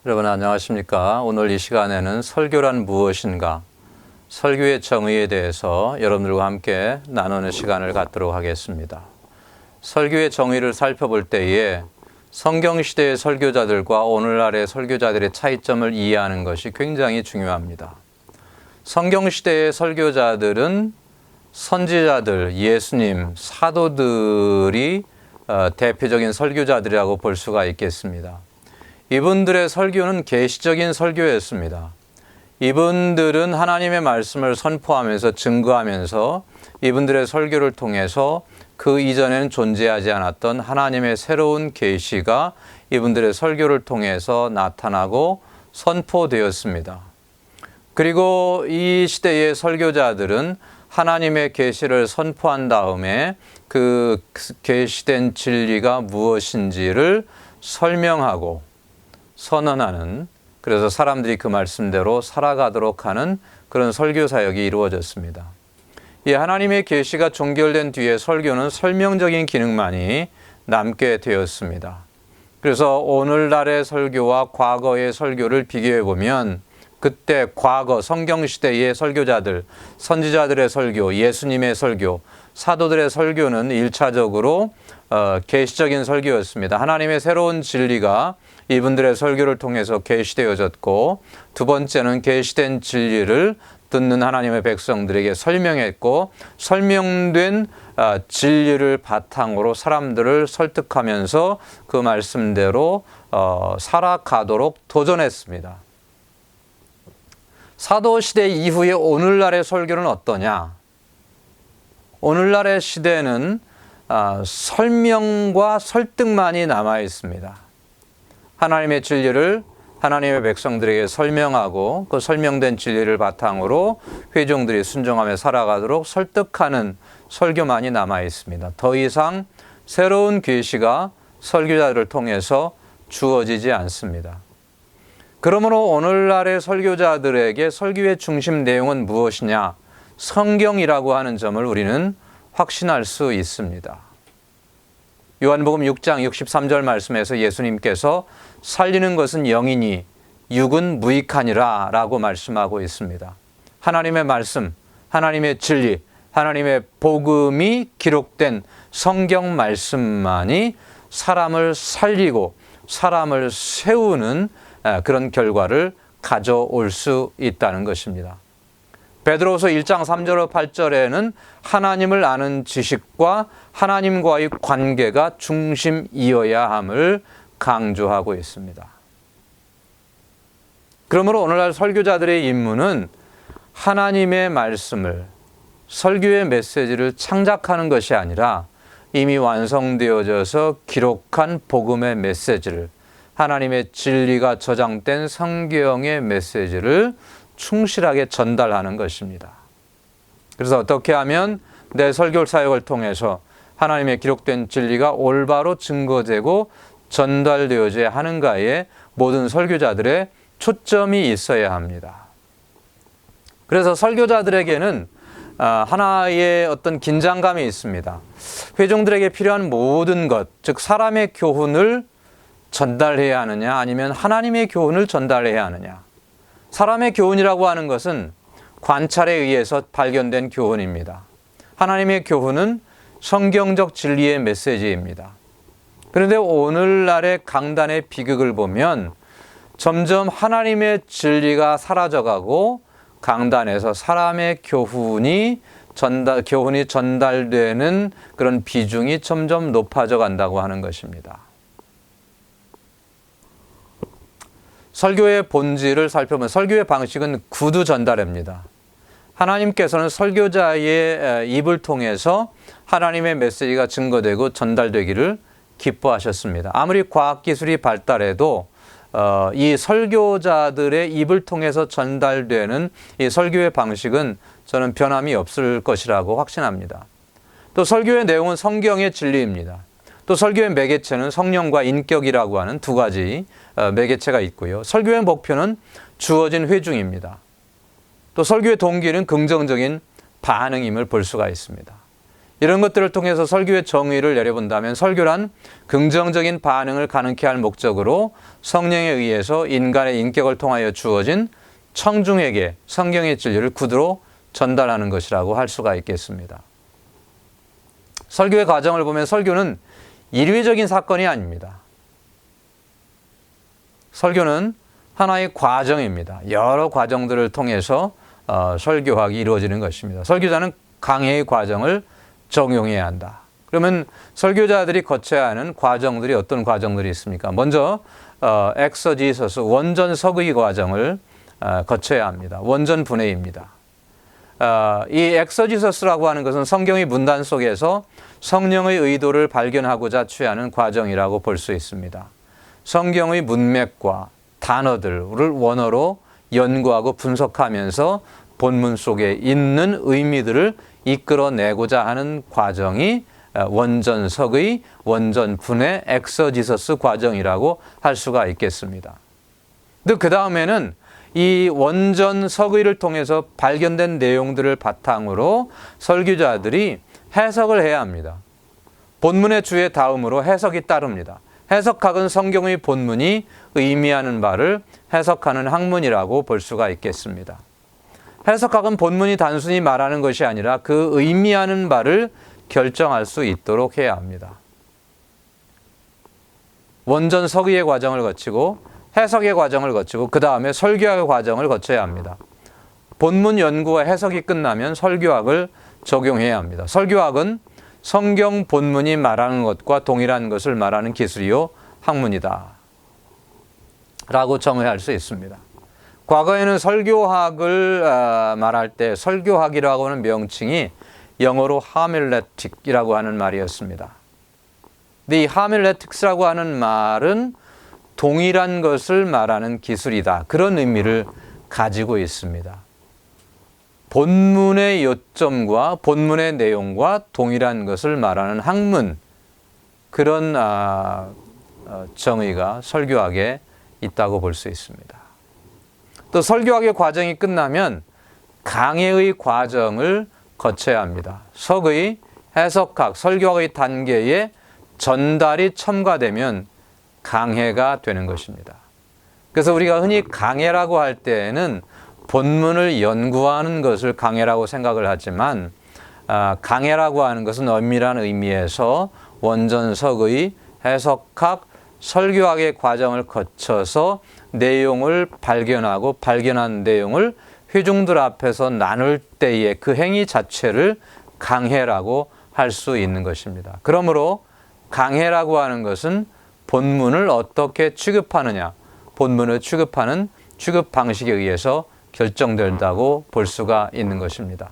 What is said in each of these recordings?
여러분 안녕하십니까? 오늘 이 시간에는 설교란 무엇인가? 설교의 정의에 대해서 여러분들과 함께 나누는 시간을 갖도록 하겠습니다. 설교의 정의를 살펴볼 때에 성경시대의 설교자들과 오늘날의 설교자들의 차이점을 이해하는 것이 굉장히 중요합니다. 성경시대의 설교자들은 선지자들, 예수님, 사도들이 대표적인 설교자들이라고 볼 수가 있겠습니다. 이분들의 설교는 계시적인 설교였습니다. 이분들은 하나님의 말씀을 선포하면서 증거하면서 이분들의 설교를 통해서 그 이전에는 존재하지 않았던 하나님의 새로운 계시가 이분들의 설교를 통해서 나타나고 선포되었습니다. 그리고 이 시대의 설교자들은 하나님의 계시를 선포한 다음에 그 계시된 진리가 무엇인지를 설명하고 선언하는, 그래서 사람들이 그 말씀대로 살아가도록 하는 그런 설교 사역이 이루어졌습니다. 이 하나님의 계시가 종결된 뒤에 설교는 설명적인 기능만이 남게 되었습니다. 그래서 오늘날의 설교와 과거의 설교를 비교해 보면 그때 과거 성경시대의 설교자들, 선지자들의 설교, 예수님의 설교, 사도들의 설교는 1차적으로 계시적인 설교였습니다. 하나님의 새로운 진리가 이분들의 설교를 통해서 계시되어졌고, 두 번째는 계시된 진리를 듣는 하나님의 백성들에게 설명했고, 설명된 진리를 바탕으로 사람들을 설득하면서 그 말씀대로 살아가도록 도전했습니다. 사도시대 이후에 오늘날의 설교는 어떠냐? 오늘날의 시대는 설명과 설득만이 남아 있습니다. 하나님의 진리를 하나님의 백성들에게 설명하고 그 설명된 진리를 바탕으로 회중들이 순종하며 살아가도록 설득하는 설교만이 남아 있습니다. 더 이상 새로운 계시가 설교자들을 통해서 주어지지 않습니다. 그러므로 오늘날의 설교자들에게 설교의 중심 내용은 무엇이냐? 성경이라고 하는 점을 우리는 확신할 수 있습니다. 요한복음 6장 63절 말씀에서 예수님께서 살리는 것은 영이니 육은 무익하니라 라고 말씀하고 있습니다. 하나님의 말씀, 하나님의 진리, 하나님의 복음이 기록된 성경 말씀만이 사람을 살리고 사람을 세우는 그런 결과를 가져올 수 있다는 것입니다. 베드로후서 1장 3절로 8절에는 하나님을 아는 지식과 하나님과의 관계가 중심이어야 함을 강조하고 있습니다. 그러므로 오늘날 설교자들의 임무는 하나님의 말씀을, 설교의 메시지를 창작하는 것이 아니라 이미 완성되어져서 기록한 복음의 메시지를, 하나님의 진리가 저장된 성경의 메시지를 충실하게 전달하는 것입니다. 그래서 어떻게 하면 내 설교 사역을 통해서 하나님의 기록된 진리가 올바로 증거되고 전달되어져야 하는가에 모든 설교자들의 초점이 있어야 합니다. 그래서 설교자들에게는 하나의 어떤 긴장감이 있습니다. 회중들에게 필요한 모든 것, 즉 사람의 교훈을 전달해야 하느냐, 아니면 하나님의 교훈을 전달해야 하느냐. 사람의 교훈이라고 하는 것은 관찰에 의해서 발견된 교훈입니다. 하나님의 교훈은 성경적 진리의 메시지입니다. 그런데 오늘날의 강단의 비극을 보면 점점 하나님의 진리가 사라져가고 강단에서 사람의 교훈이 전달되는 그런 비중이 점점 높아져 간다고 하는 것입니다. 설교의 본질을 살펴보면 설교의 방식은 구두 전달입니다. 하나님께서는 설교자의 입을 통해서 하나님의 메시지가 증거되고 전달되기를 기뻐하셨습니다. 아무리 과학기술이 발달해도 이 설교자들의 입을 통해서 전달되는 이 설교의 방식은 저는 변함이 없을 것이라고 확신합니다. 또 설교의 내용은 성경의 진리입니다. 또 설교의 매개체는 성령과 인격이라고 하는 두 가지 매개체가 있고요. 설교의 목표는 주어진 회중입니다. 또 설교의 동기는 긍정적인 반응임을 볼 수가 있습니다. 이런 것들을 통해서 설교의 정의를 내려본다면 설교란 긍정적인 반응을 가능케 할 목적으로 성령에 의해서 인간의 인격을 통하여 주어진 청중에게 성경의 진리를 구두로 전달하는 것이라고 할 수가 있겠습니다. 설교의 과정을 보면 설교는 일위적인 사건이 아닙니다. 설교는 하나의 과정입니다. 여러 과정들을 통해서 설교학이 이루어지는 것입니다. 설교자는 강해의 과정을 적용해야 한다. 그러면 설교자들이 거쳐야 하는 과정들이 어떤 과정들이 있습니까? 먼저 엑서지서스 원전 서의 과정을 거쳐야 합니다. 원전 분해입니다. 이 엑서지서스라고 하는 것은 성경의 문단 속에서 성령의 의도를 발견하고자 취하는 과정이라고 볼 수 있습니다. 성경의 문맥과 단어들을 원어로 연구하고 분석하면서 본문 속에 있는 의미들을 이끌어내고자 하는 과정이 원전석의 원전 분해 엑서지서스 과정이라고 할 수가 있겠습니다. 근데 그 다음에는 이 원전석의를 통해서 발견된 내용들을 바탕으로 설교자들이 해석을 해야 합니다. 본문의 주의 다음으로 해석이 따릅니다. 해석학은 성경의 본문이 의미하는 바를 해석하는 학문이라고 볼 수가 있겠습니다. 해석학은 본문이 단순히 말하는 것이 아니라 그 의미하는 바를 결정할 수 있도록 해야 합니다. 원전 석의의 과정을 거치고 해석의 과정을 거치고 그 다음에 설교학의 과정을 거쳐야 합니다. 본문 연구와 해석이 끝나면 설교학을 적용해야 합니다. 설교학은 성경 본문이 말하는 것과 동일한 것을 말하는 기술이요 학문이다 라고 정의할 수 있습니다. 과거에는 설교학을 말할 때 설교학이라고 하는 명칭이 영어로 하밀레틱이라고 하는 말이었습니다. 근데 이 하밀레틱스라고 하는 말은 동일한 것을 말하는 기술이다. 그런 의미를 가지고 있습니다. 본문의 요점과 본문의 내용과 동일한 것을 말하는 학문, 그런 정의가 설교학에 있다고 볼 수 있습니다. 또 설교학의 과정이 끝나면 강해의 과정을 거쳐야 합니다. 석의, 해석학, 설교학의 단계에 전달이 첨가되면 강해가 되는 것입니다. 그래서 우리가 흔히 강해라고 할 때에는 본문을 연구하는 것을 강해라고 생각을 하지만 강해라고 하는 것은 엄밀한 의미에서 원전석의, 해석학, 설교학의 과정을 거쳐서 내용을 발견하고 발견한 내용을 회중들 앞에서 나눌 때의 그 행위 자체를 강해라고 할 수 있는 것입니다. 그러므로 강해라고 하는 것은 본문을 어떻게 취급하느냐, 본문을 취급하는 취급 방식에 의해서 결정된다고 볼 수가 있는 것입니다.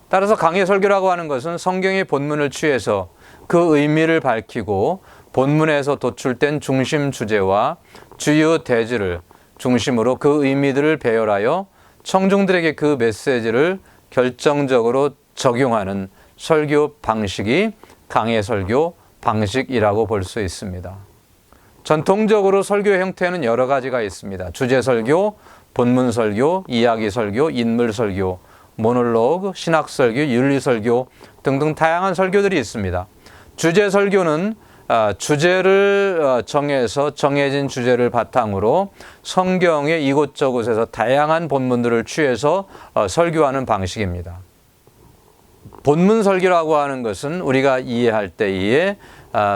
따라서 강해 설교라고 하는 것은 성경의 본문을 취해서 그 의미를 밝히고 본문에서 도출된 중심 주제와 주요 대지를 중심으로 그 의미들을 배열하여 청중들에게 그 메시지를 결정적으로 적용하는 설교 방식이 강해 설교 방식이라고 볼 수 있습니다. 전통적으로 설교의 형태는 여러 가지가 있습니다. 주제 설교, 본문 설교, 이야기 설교, 인물 설교, 모놀로그, 신학 설교, 윤리 설교 등등 다양한 설교들이 있습니다. 주제 설교는 주제를 정해서 정해진 주제를 바탕으로 성경의 이곳저곳에서 다양한 본문들을 취해서 설교하는 방식입니다. 본문 설교라고 하는 것은 우리가 이해할 때에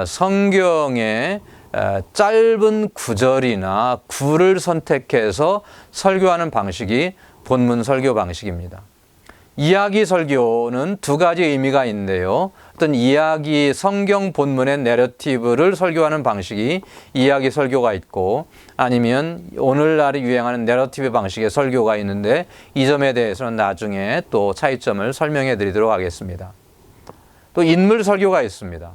성경의 짧은 구절이나 구를 선택해서 설교하는 방식이 본문 설교 방식입니다. 이야기 설교는 두 가지 의미가 있는데요. 어떤 이야기 성경 본문의 내러티브를 설교하는 방식이 이야기 설교가 있고 아니면 오늘날에 유행하는 내러티브 방식의 설교가 있는데 이 점에 대해서는 나중에 또 차이점을 설명해 드리도록 하겠습니다. 또 인물 설교가 있습니다.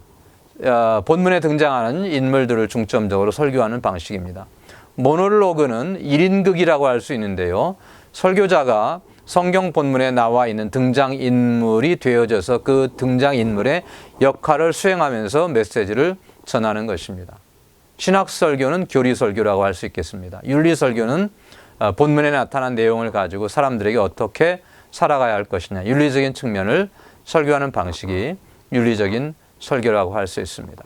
본문에 등장하는 인물들을 중점적으로 설교하는 방식입니다. 모놀로그는 1인극이라고 할 수 있는데요. 설교자가 성경 본문에 나와 있는 등장인물이 되어져서 그 등장인물의 역할을 수행하면서 메시지를 전하는 것입니다. 신학설교는 교리설교라고 할 수 있겠습니다. 윤리설교는 본문에 나타난 내용을 가지고 사람들에게 어떻게 살아가야 할 것이냐, 윤리적인 측면을 설교하는 방식이 윤리적인 설교라고 할 수 있습니다.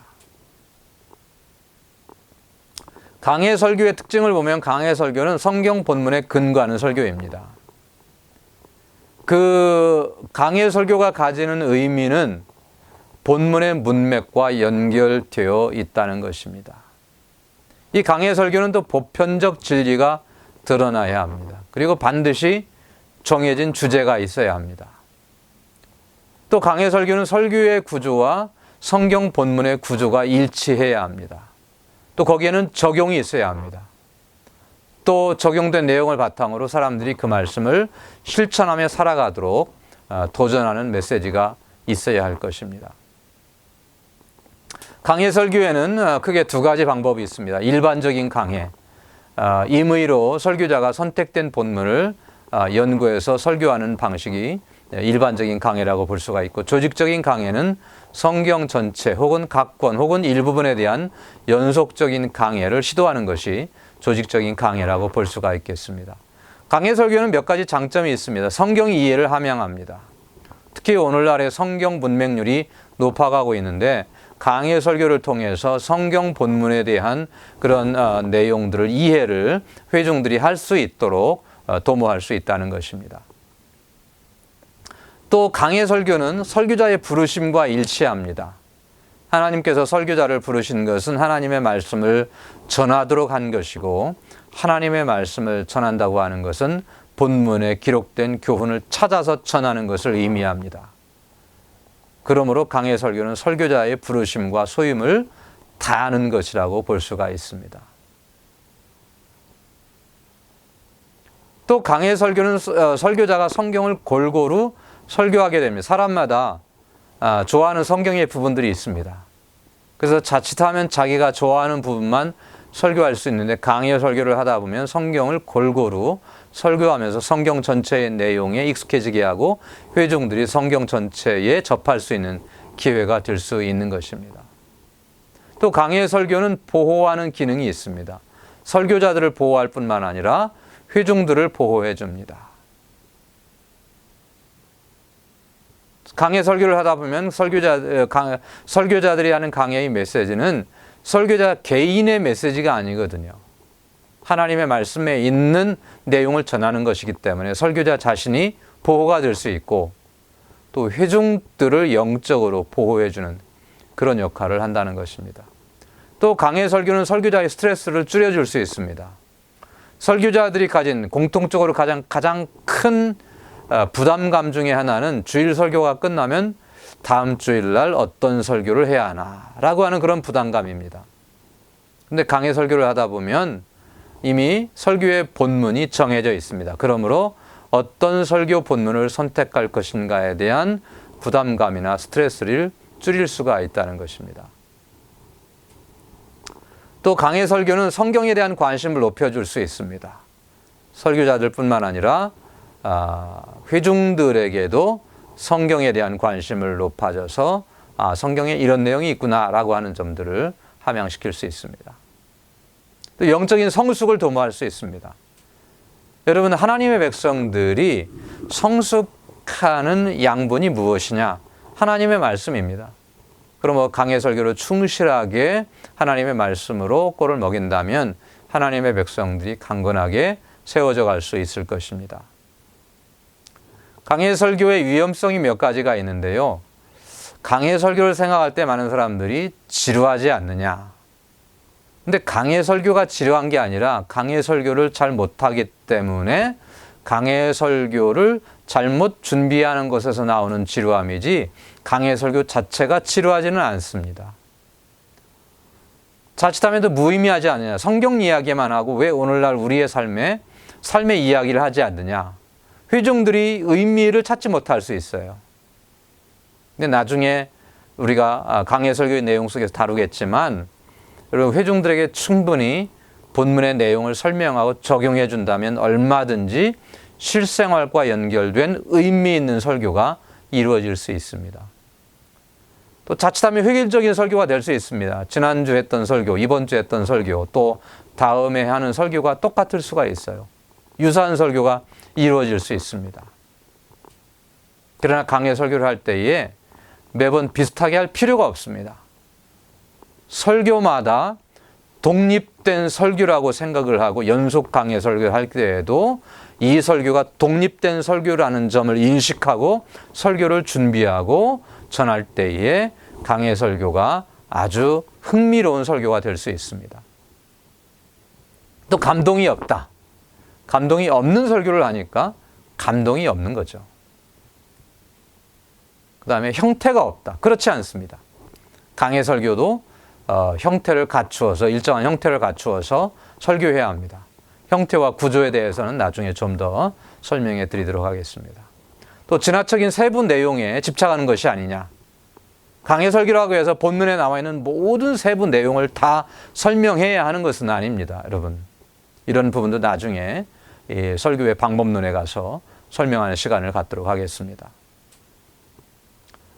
강해 설교의 특징을 보면 강해 설교는 성경 본문에 근거하는 설교입니다. 그 강해 설교가 가지는 의미는 본문의 문맥과 연결되어 있다는 것입니다. 이 강해 설교는 또 보편적 진리가 드러나야 합니다. 그리고 반드시 정해진 주제가 있어야 합니다. 또 강해 설교는 설교의 구조와 성경 본문의 구조가 일치해야 합니다. 또 거기에는 적용이 있어야 합니다. 또 적용된 내용을 바탕으로 사람들이 그 말씀을 실천하며 살아가도록 도전하는 메시지가 있어야 할 것입니다. 강해 설교에는 크게 두 가지 방법이 있습니다. 일반적인 강해, 임의로 설교자가 선택된 본문을 연구해서 설교하는 방식이 일반적인 강해라고 볼 수가 있고, 조직적인 강해는 성경 전체 혹은 각 권 혹은 일부분에 대한 연속적인 강해를 시도하는 것이 조직적인 강해라고 볼 수가 있겠습니다. 강해 설교는 몇 가지 장점이 있습니다. 성경 이해를 함양합니다. 특히 오늘날의 성경 문맥률이 높아가고 있는데 강해 설교를 통해서 성경 본문에 대한 그런 내용들을 이해를 회중들이 할 수 있도록 도모할 수 있다는 것입니다. 또 강해 설교는 설교자의 부르심과 일치합니다. 하나님께서 설교자를 부르신 것은 하나님의 말씀을 전하도록 한 것이고, 하나님의 말씀을 전한다고 하는 것은 본문에 기록된 교훈을 찾아서 전하는 것을 의미합니다. 그러므로 강해 설교는 설교자의 부르심과 소임을 다하는 것이라고 볼 수가 있습니다. 또 강해 설교는 설교자가 성경을 골고루 설교하게 됩니다. 사람마다 좋아하는 성경의 부분들이 있습니다. 그래서 자칫하면 자기가 좋아하는 부분만 설교할 수 있는데, 강해 설교를 하다 보면 성경을 골고루 설교하면서 성경 전체의 내용에 익숙해지게 하고 회중들이 성경 전체에 접할 수 있는 기회가 될 수 있는 것입니다. 또 강해 설교는 보호하는 기능이 있습니다. 설교자들을 보호할 뿐만 아니라 회중들을 보호해 줍니다. 강해 설교를 하다 보면 설교자들이 하는 강해의 메시지는 설교자 개인의 메시지가 아니거든요. 하나님의 말씀에 있는 내용을 전하는 것이기 때문에 설교자 자신이 보호가 될 수 있고, 또 회중들을 영적으로 보호해주는 그런 역할을 한다는 것입니다. 또 강해 설교는 설교자의 스트레스를 줄여줄 수 있습니다. 설교자들이 가진 공통적으로 가장 큰 부담감 중에 하나는 주일 설교가 끝나면 다음 주일날 어떤 설교를 해야 하나라고 하는 그런 부담감입니다. 그런데 강해 설교를 하다 보면 이미 설교의 본문이 정해져 있습니다. 그러므로 어떤 설교 본문을 선택할 것인가에 대한 부담감이나 스트레스를 줄일 수가 있다는 것입니다. 또 강해 설교는 성경에 대한 관심을 높여줄 수 있습니다. 설교자들뿐만 아니라 회중들에게도 성경에 대한 관심을 높아져서 성경에 이런 내용이 있구나라고 하는 점들을 함양시킬 수 있습니다. 또 영적인 성숙을 도모할 수 있습니다. 여러분, 하나님의 백성들이 성숙하는 양분이 무엇이냐? 하나님의 말씀입니다. 그럼 강해 설교로 충실하게 하나님의 말씀으로 꼴을 먹인다면 하나님의 백성들이 강건하게 세워져 갈 수 있을 것입니다. 강해 설교의 위험성이 몇 가지가 있는데요. 강해 설교를 생각할 때 많은 사람들이 지루하지 않느냐. 근데 강해 설교가 지루한 게 아니라 강해 설교를 잘 못하기 때문에 강해 설교를 잘못 준비하는 것에서 나오는 지루함이지, 강해 설교 자체가 지루하지는 않습니다. 자칫하면 무의미하지 않느냐. 성경 이야기만 하고 왜 오늘날 우리의 삶의 이야기를 하지 않느냐. 회중들이 의미를 찾지 못할 수 있어요. 근데 나중에 우리가 강해 설교의 내용 속에서 다루겠지만, 여러분, 회중들에게 충분히 본문의 내용을 설명하고 적용해 준다면 얼마든지 실생활과 연결된 의미 있는 설교가 이루어질 수 있습니다. 또 자칫하면 획일적인 설교가 될 수 있습니다. 지난주 했던 설교, 이번 주 했던 설교, 또 다음에 하는 설교가 똑같을 수가 있어요. 유사한 설교가 이루어질 수 있습니다. 그러나 강해 설교를 할 때에 매번 비슷하게 할 필요가 없습니다. 설교마다 독립된 설교라고 생각을 하고 연속 강해 설교를 할 때에도 이 설교가 독립된 설교라는 점을 인식하고 설교를 준비하고 전할 때에 강해 설교가 아주 흥미로운 설교가 될 수 있습니다. 또 감동이 없다. 감동이 없는 설교를 하니까 감동이 없는 거죠. 그 다음에 형태가 없다. 그렇지 않습니다. 강해 설교도 형태를 갖추어서 일정한 형태를 갖추어서 설교해야 합니다. 형태와 구조에 대해서는 나중에 좀 더 설명해 드리도록 하겠습니다. 또 지나쳐진 세부 내용에 집착하는 것이 아니냐. 강해 설교라고 해서 본문에 나와 있는 모든 세부 내용을 다 설명해야 하는 것은 아닙니다. 여러분, 이런 부분도 나중에 이 설교의 방법론에 가서 설명하는 시간을 갖도록 하겠습니다.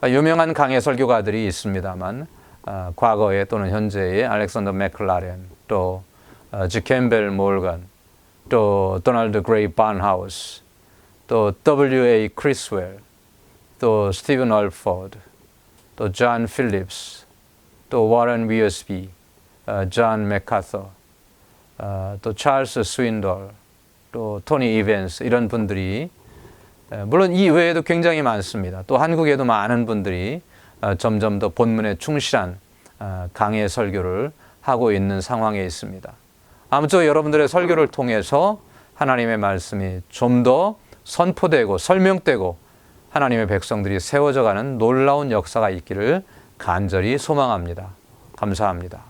유명한 강해 설교가들이 있습니다만 과거에 또는 현재의 알렉산더 맥클라렌, 또 G. 캠벨 몰건, 또 도널드 그레이 반하우스, 또 W.A. 크리스웰, 또 스티븐 얼포드, 또 존 필립스, 또 워런 위어스비, 존 맥카서, 또 찰스 스윈돌, 또 토니 이벤스, 이런 분들이 물론 이 외에도 굉장히 많습니다. 또 한국에도 많은 분들이 점점 더 본문에 충실한 강해 설교를 하고 있는 상황에 있습니다. 아무쪼록 여러분들의 설교를 통해서 하나님의 말씀이 좀 더 선포되고 설명되고 하나님의 백성들이 세워져가는 놀라운 역사가 있기를 간절히 소망합니다. 감사합니다.